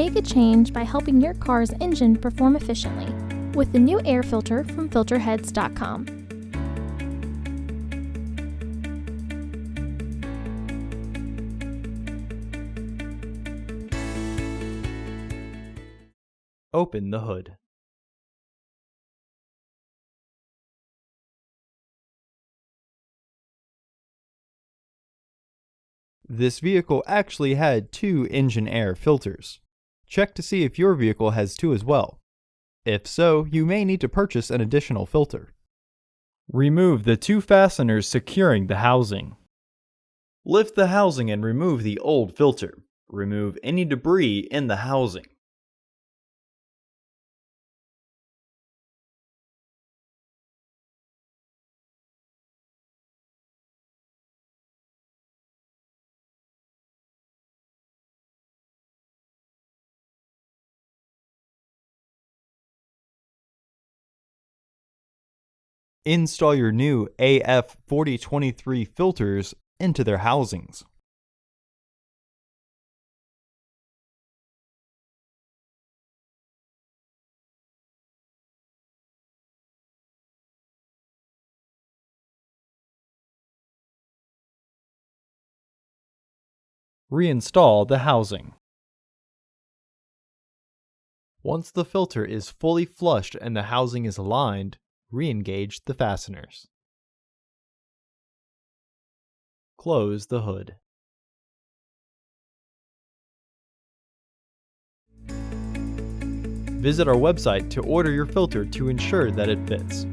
Make a change by helping your car's engine perform efficiently with the new air filter from Filterheads.com. Open the hood. This vehicle actually had 2 engine air filters. Check to see if your vehicle has 2 as well. If so, you may need to purchase an additional filter. Remove the 2 fasteners securing the housing. Lift the housing and remove the old filter. Remove any debris in the housing. Install your new AF4023 filters into their housings. Reinstall the housing. Once the filter is fully flushed and the housing is aligned, re-engage the fasteners. Close the hood. Visit our website to order your filter to ensure that it fits.